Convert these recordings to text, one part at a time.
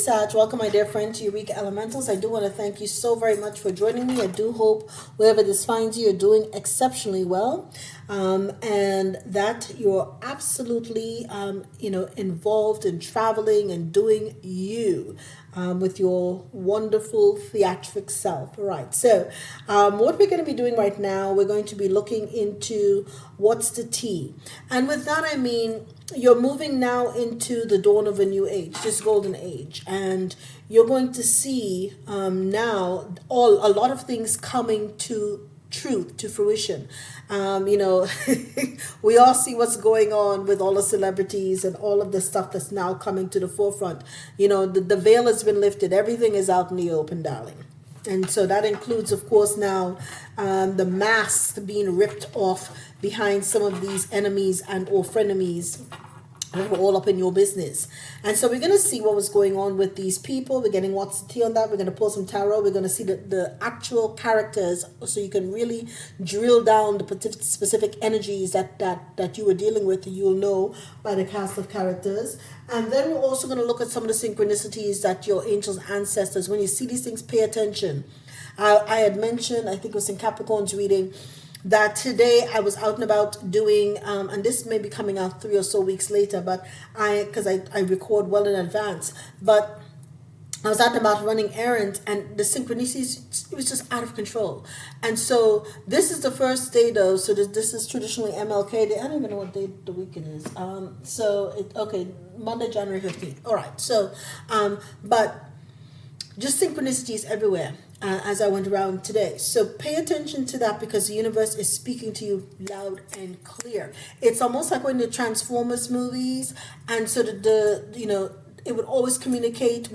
Sag. Welcome, my dear friends, Eureka Elementals. I do want to thank you so very much for joining me. I do hope wherever this finds you, you're doing exceptionally well, and that you're absolutely, involved in traveling and doing you. With your wonderful theatric self. All right. So, what we're going to be doing right now, we're going to be looking into what's the T. And with that, I mean, you're moving now into the dawn of a new age, this golden age. And you're going to see now a lot of things coming to truth, to fruition. We all see what's going on with all the celebrities and all of the stuff that's now coming to the forefront. The veil has been lifted. Everything is out in the open, darling. And so that includes, of course, now the mask being ripped off behind some of these enemies and or frenemies who were all up in your business. And so we're going to see what was going on with these people. We're getting what's the tea on that. We're going to pull some tarot. We're going to see the actual characters so you can really drill down the specific energies that you were dealing with. You'll know by the cast of characters. And then we're also going to look at some of the synchronicities that your angels, ancestors, when you see these things, pay attention. I had mentioned, I think it was in Capricorn's reading, that today I was out and about doing, and this may be coming out 3 or so weeks later, but because I record well in advance, but I was out and about running errands, and the synchronicities, it was just out of control. And so this is the first day though, so this is traditionally MLK Day. I don't even know what day of the week it is. Monday, January 15th. All right, so, but just synchronicities everywhere. As I went around today. So pay attention to that because the universe is speaking to you loud and clear. It's almost like when the Transformers movies, and so it would always communicate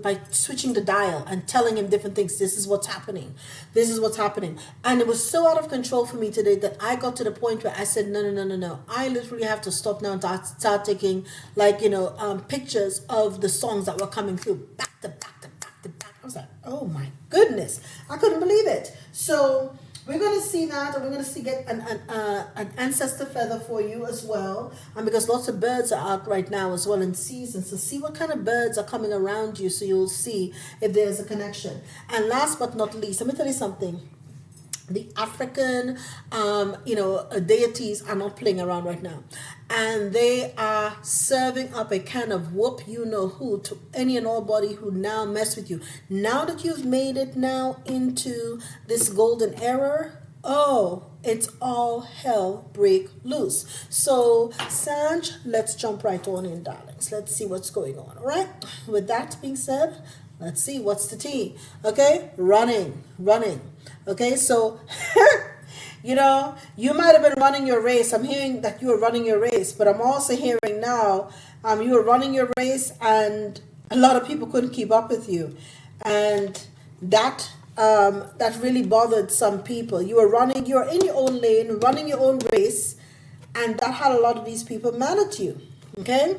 by switching the dial and telling him different things. This is what's happening. This is what's happening. And it was so out of control for me today that I got to the point where I said, no. I literally have to stop now and start taking pictures of the songs that were coming through back to back. I was like, oh my goodness, I couldn't believe it. So we're going to see that, and we're going to get an ancestor feather for you as well. And because lots of birds are out right now as well in season, so see what kind of birds are coming around you, so you'll see if there's a connection. And last but not least, let me tell you something. The African, deities are not playing around right now. And they are serving up a kind of whoop you-know-who to any and all body who now mess with you. Now that you've made it now into this golden era, it's all hell break loose. So, Sag, let's jump right on in, darlings. Let's see what's going on, all right? With that being said, let's see what's the tea. Okay, running. Okay, so, you might have been running your race. I'm hearing that you were running your race, but I'm also hearing now you were running your race and a lot of people couldn't keep up with you. And that really bothered some people. You're in your own lane, running your own race, and that had a lot of these people mad at you. Okay?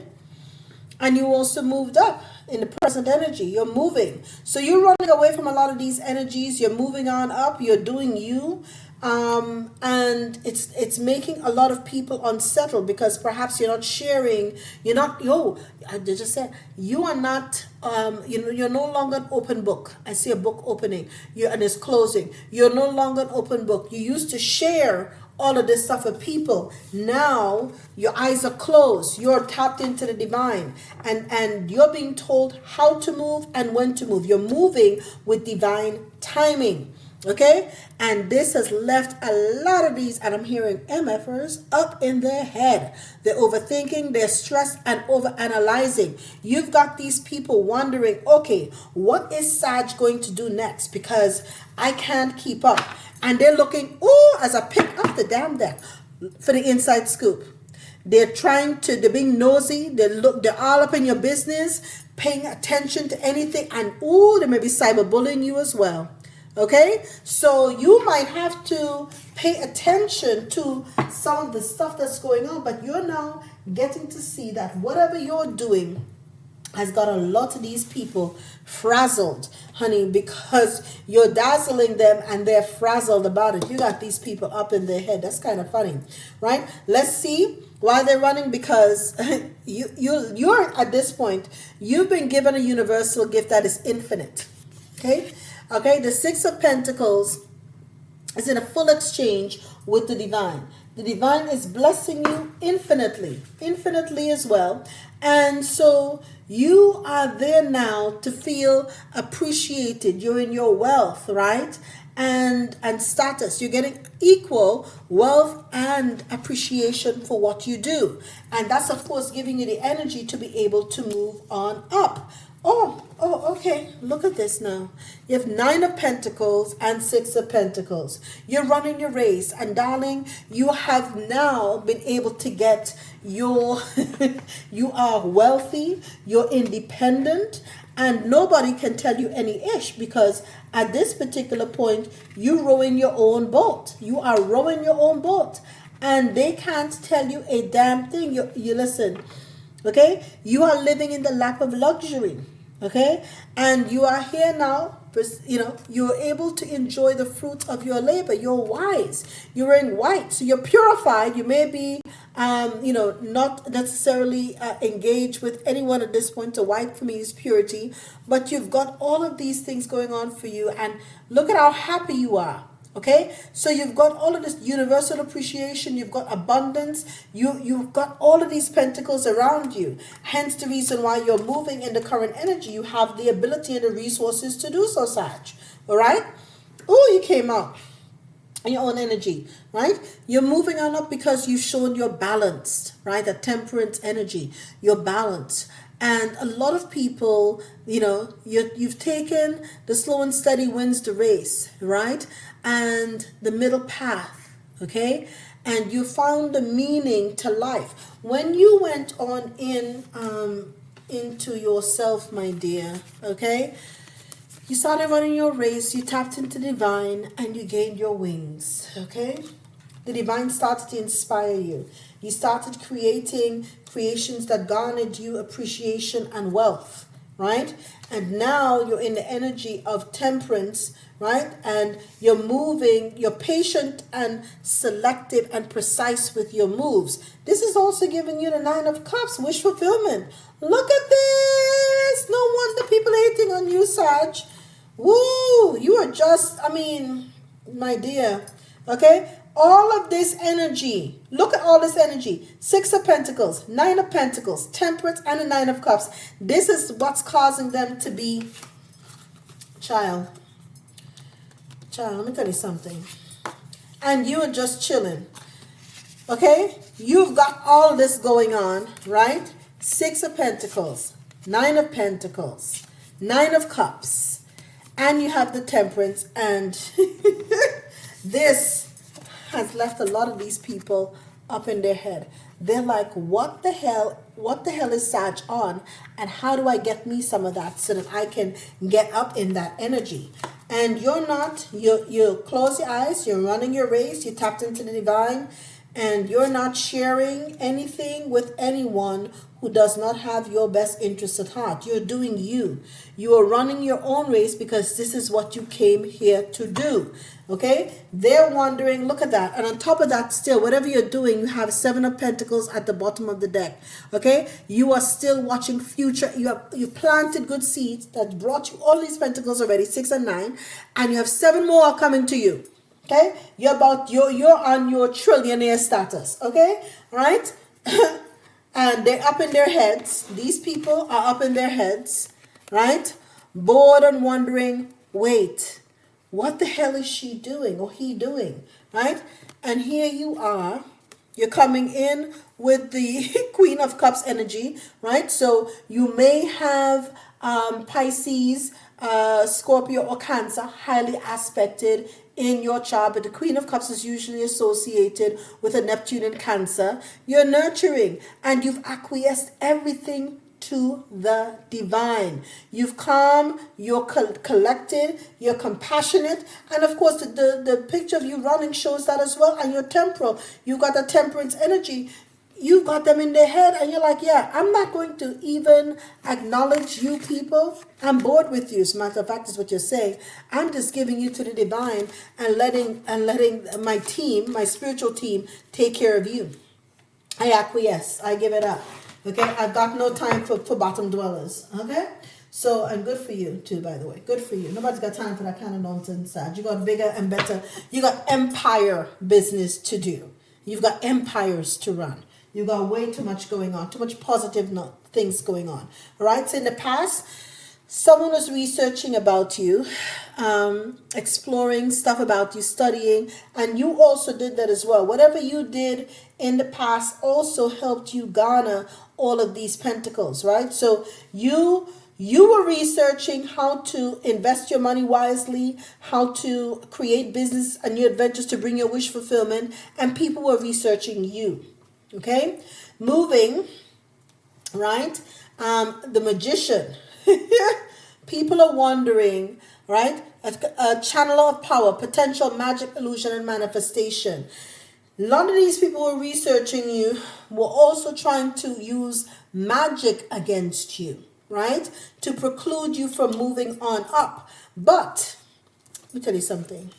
And you also moved up in the present energy. You're moving. So you're running away from a lot of these energies. You're moving on up. You're doing you. And it's making a lot of people unsettled because perhaps you're not sharing. You're not, I just said, you are not, you're no longer an open book. I see a book opening and it's closing. You're no longer an open book. You used to share all of this stuff with people. Now your eyes are closed. You're tapped into the divine, and you're being told how to move and when to move. You're moving with divine timing. Okay? And this has left a lot of these, and I'm hearing MFers up in their head. They're overthinking, they're stressed and overanalyzing. You've got these people wondering, okay, what is Sag going to do next? Because I can't keep up. And they're looking, as I pick up the damn deck for the inside scoop. They're being nosy. They're all up in your business, paying attention to anything. And they may be cyberbullying you as well. Okay? So you might have to pay attention to some of the stuff that's going on. But you're now getting to see that whatever you're doing has got a lot of these people frazzled, honey, because you're dazzling them and they're frazzled about it. You got these people up in their head. That's kind of funny, right? Let's see why they're running, because you're at this point, you've been given a universal gift that is infinite. Okay, the Six of Pentacles is in a full exchange with the divine. The divine is blessing you infinitely as well. And so you are there now to feel appreciated. You're in your wealth, right? And status. You're getting equal wealth and appreciation for what you do. And that's, of course, giving you the energy to be able to move on up. Oh, okay. Look at this now. You have Nine of Pentacles and Six of Pentacles. You're running your race. And darling, you have now been able to get your, you are wealthy, you're independent, and nobody can tell you any ish, because at this particular point, you're rowing your own boat. You are rowing your own boat. And they can't tell you a damn thing. You listen. Okay, you are living in the lap of luxury. Okay, and you are here now. You're able to enjoy the fruit of your labor. You're wise. You're wearing white, so you're purified. You may be, not necessarily engaged with anyone at this point. So white for me is purity, but you've got all of these things going on for you, and look at how happy you are. Okay, so you've got all of this universal appreciation, you've got abundance, you've got all of these pentacles around you. Hence the reason why you're moving in the current energy. You have the ability and the resources to do so, Sag. All right? Oh, you came out in your own energy, right? You're moving on up because you've shown you're balanced, right? A temperance energy. You're balanced. And a lot of people, you've taken the slow and steady wins the race, right? And the middle path, okay? And you found the meaning to life. When you went on into yourself, my dear, okay? You started running your race, you tapped into divine, and you gained your wings, okay? The divine started to inspire you. You started creating creations that garnered you appreciation and wealth, right? And now you're in the energy of temperance, right? And you're moving, you're patient and selective and precise with your moves. This is also giving you the Nine of Cups, wish fulfillment. Look at this. No wonder people hating on you, Sag. Woo! You are just, my dear, okay? All of this energy, look at all this energy. Six of Pentacles, Nine of Pentacles, Temperance, and the Nine of Cups. This is what's causing them to be, child, let me tell you something. And you are just chilling, okay? You've got all this going on, right? Six of Pentacles, Nine of Pentacles, Nine of Cups, and you have the Temperance, and this has left a lot of these people up in their head. They're like, what the hell is Sag on, and how do I get me some of that so that I can get up in that energy? And you're not, you close your eyes, you're running your race, you tapped into the divine, and you're not sharing anything with anyone who does not have your best interests at heart. You're doing you. You are running your own race because this is what you came here to do. Okay? They're wondering, look at that. And on top of that, still, whatever you're doing, you have Seven of Pentacles at the bottom of the deck. Okay? You are still watching future. You planted good seeds that brought you all these pentacles already, 6 and 9. And you have 7 more coming to you. Okay? You're on your trillionaire status. Okay? Right? And they're up in their heads. These people are up in their heads, right? Bored and wondering, wait, what the hell is she doing or he doing, right? And here you are. You're coming in with the Queen of Cups energy, right? So you may have Pisces, Scorpio, or Cancer highly aspected in your chart, but the Queen of Cups is usually associated with a Neptune in Cancer. You're nurturing and you've acquiesced everything to the divine. You've calm, you're collected, you're compassionate, and of course the picture of you running shows that as well. And you're temporal. You got a temperance energy. you've got them in their head and you're like, yeah, I'm not going to even acknowledge you people. I'm bored with you. As a matter of fact, is what you're saying. I'm just giving you to the divine and letting my team, my spiritual team, take care of you. I acquiesce. I give it up. Okay, I've got no time for bottom dwellers. Okay, so, and good for you too, by the way. Good for you. Nobody's got time for that kind of nonsense. You got bigger and better. You got empire business to do. You've got empires to run. You've got way too much going on. Too much positive things going on. All right. So in the past, someone was researching about you, exploring stuff about you, studying, and you also did that as well. Whatever you did in the past also helped you garner all of these pentacles, right? So you were researching how to invest your money wisely, how to create business and new adventures to bring your wish fulfillment, and people were researching you. Okay, moving, right? The magician. People are wondering, right? A channel of power, potential, magic, illusion, and manifestation. A lot of these people who are researching you were also trying to use magic against you, right? To preclude you from moving on up. But, let me tell you something.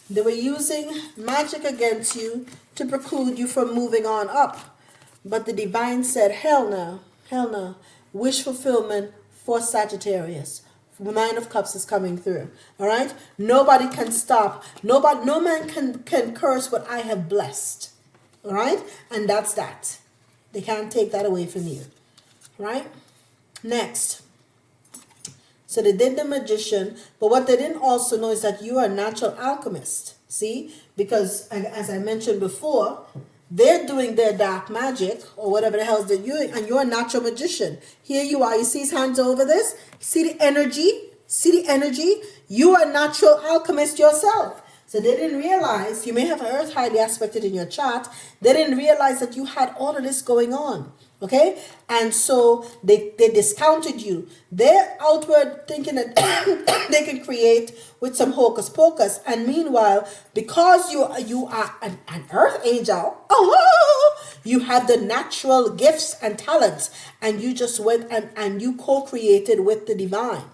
They were using magic against you to preclude you from moving on up. But the divine said, hell no, hell no. Wish fulfillment for Sagittarius. The Nine of Cups is coming through. All right? Nobody can stop. No man can curse what I have blessed. All right? And that's that. They can't take that away from you. Right? Next. So they did the magician, but what they didn't also know is that you are a natural alchemist. See? Because as I mentioned before, they're doing their dark magic or whatever the hell they're doing, and you're a natural magician. Here you are. You see his hands over this? See the energy? See the energy? You are a natural alchemist yourself. So they didn't realize, you may have Earth highly aspected in your chart, they didn't realize that you had all of this going on. Okay? And so they discounted you. They're outward thinking that they can create with some hocus pocus. And meanwhile, because you are an earth angel, you have the natural gifts and talents. And you just went and you co-created with the divine.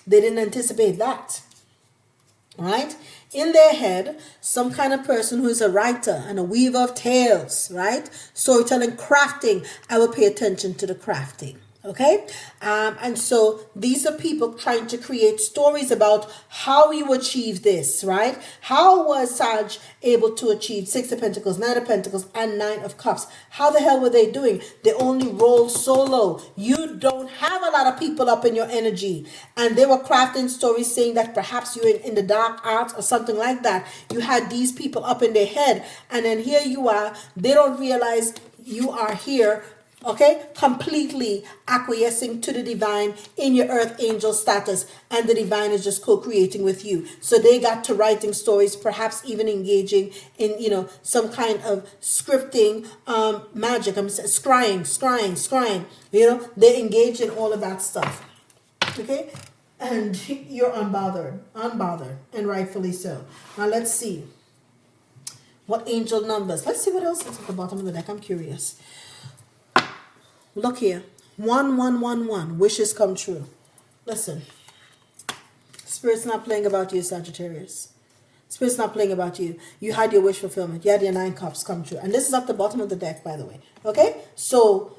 They didn't anticipate that. Right? In their head, some kind of person who is a writer and a weaver of tales, right? Storytelling, crafting. I will pay attention to the crafting. Okay? And so these are people trying to create stories about how you achieve this, right? How was Sag able to achieve Six of Pentacles, Nine of Pentacles, and Nine of Cups? How the hell were they doing? They only rolled solo. You don't have a lot of people up in your energy. And they were crafting stories saying that perhaps you're in the dark arts or something like that. You had these people up in their head. And then here you are. They don't realize you are here. Okay, completely acquiescing to the divine in your earth angel status, and the divine is just co-creating with you. So they got to writing stories, perhaps even engaging in some kind of scripting, magic. I'm saying scrying. They engage in all of that stuff. Okay, and you're unbothered, and rightfully so. Now let's see what angel numbers. Let's see what else is at the bottom of the deck. I'm curious. Look here. 1111. Wishes come true. Listen. Spirit's not playing about you, Sagittarius. Spirit's not playing about you. You had your wish fulfillment. You had your 9 cups come true. And this is at the bottom of the deck, by the way. Okay? So,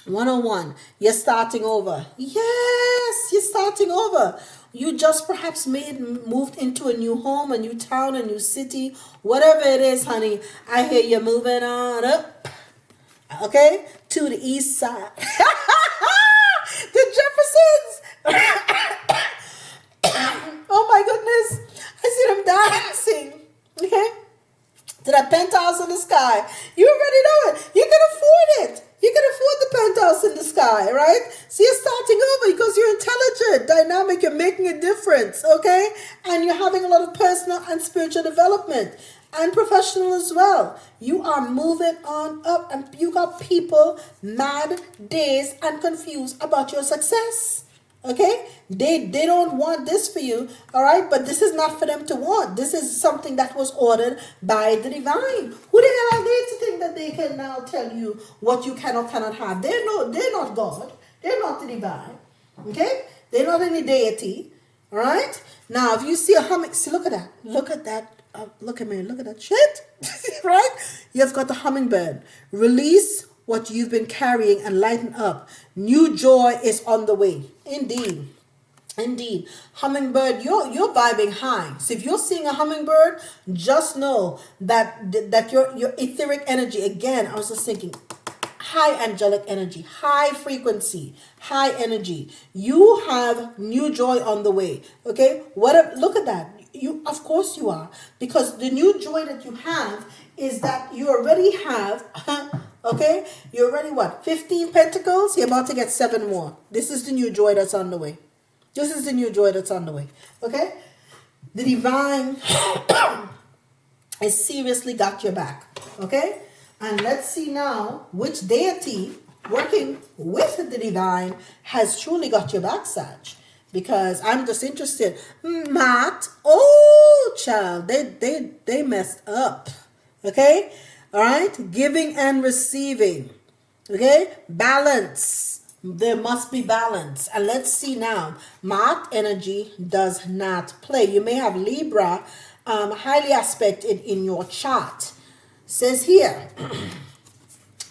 101. You're starting over. Yes, you're starting over. You just perhaps moved into a new home, a new town, a new city. Whatever it is, honey. I hear you're moving on up. Okay, to the east side. The Jeffersons. Oh my goodness. I see them dancing. Okay, to that penthouse in the sky. You already know it. You can afford it. You can afford the penthouse in the sky, right? So you're starting over because you're intelligent, dynamic, you're making a difference, okay? And you're having a lot of personal and spiritual development. And professional as well. You are moving on up, and you got people mad, dazed, and confused about your success. Okay, they don't want this for you, all right, but this is not for them to want. This is something that was ordered by the divine. Who the hell are they to think that they can now tell you what you can or cannot have? They're not God, they're not the divine. Okay, they're not any deity. All right, now if you see a humming, see, look at that, look at me, look at that shit. Right, you've got the hummingbird. Release what you've been carrying and lighten up. New joy is on the way. Indeed. Indeed. Hummingbird, you're vibing high. So if you're seeing a hummingbird, just know that your etheric energy, again, I was just thinking, high angelic energy, high frequency, high energy. You have new joy on the way. Okay? Look at that. You, of course you are, because the new joy that you have is that you already have okay, you're already what, 15 pentacles, you're about to get 7 more. This is the new joy that's on the way. This is the new joy that's on the way. Okay, the divine has seriously got your back. Okay, and let's see now which deity working with the divine has truly got your back, Sag. Because I'm just interested. Matt, oh child, they messed up. Okay, all right, giving and receiving. Okay, balance. There must be balance. And let's see now. Matt energy does not play. You may have Libra highly aspected in your chart. Says here,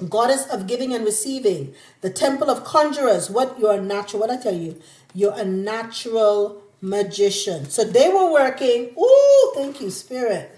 goddess of giving and receiving, the temple of conjurers. What you're a natural, what I tell you, you're a natural magician. So they were working. Ooh, thank you, Spirit.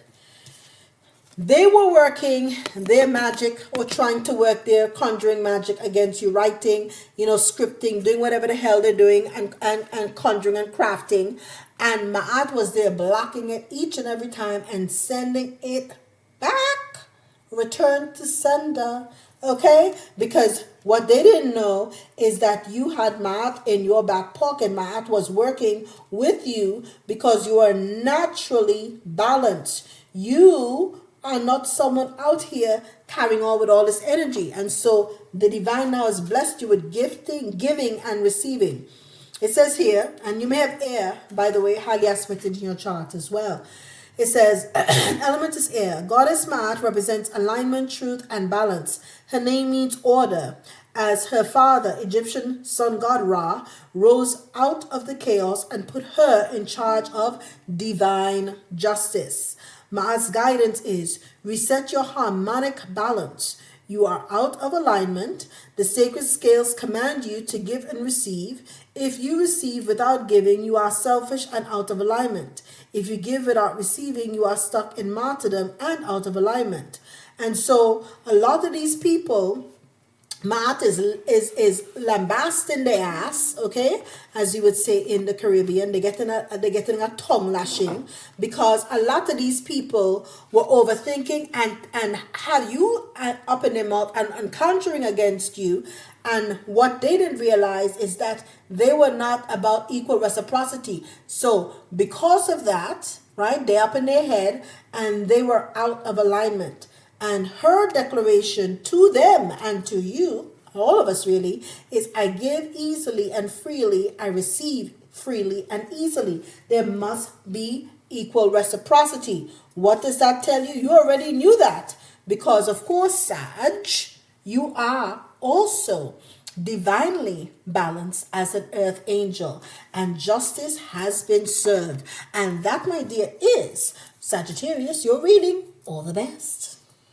They were working their magic or trying to work their conjuring magic against you, writing, scripting, doing whatever the hell they're doing, and conjuring and crafting. And Ma'at was there blocking it each and every time and sending it back. Return to sender. Okay? Because what they didn't know is that you had Ma'at in your back pocket. Ma'at was working with you because you are naturally balanced. You are not someone out here carrying on with all this energy. And so the divine now has blessed you with giving and receiving. It says here, and you may have air, by the way, highly aspected in your chart as well. It says, element is air. Goddess Ma'at represents alignment, truth, and balance. Her name means order. As her father, Egyptian sun god Ra, rose out of the chaos and put her in charge of divine justice. Ma'at's guidance is reset your harmonic balance. You are out of alignment. The sacred scales command you to give and receive. If you receive without giving, you are selfish and out of alignment. If you give without receiving, you are stuck in martyrdom and out of alignment. And so a lot of these people, Ma'at is lambasting their ass, okay, as you would say in the Caribbean. They're getting a tongue lashing because a lot of these people were overthinking and had you up in their mouth and conjuring against you. And what they didn't realize is that they were not about equal reciprocity. So because of that, right, they up in their head and they were out of alignment. And her declaration to them and to you, all of us really, is I give easily and freely, I receive freely and easily. There must be equal reciprocity. What does that tell you? You already knew that. Because of course, Sag, you are also divinely balanced as an earth angel. And justice has been served. And that, my dear, is Sagittarius, your reading. All the best.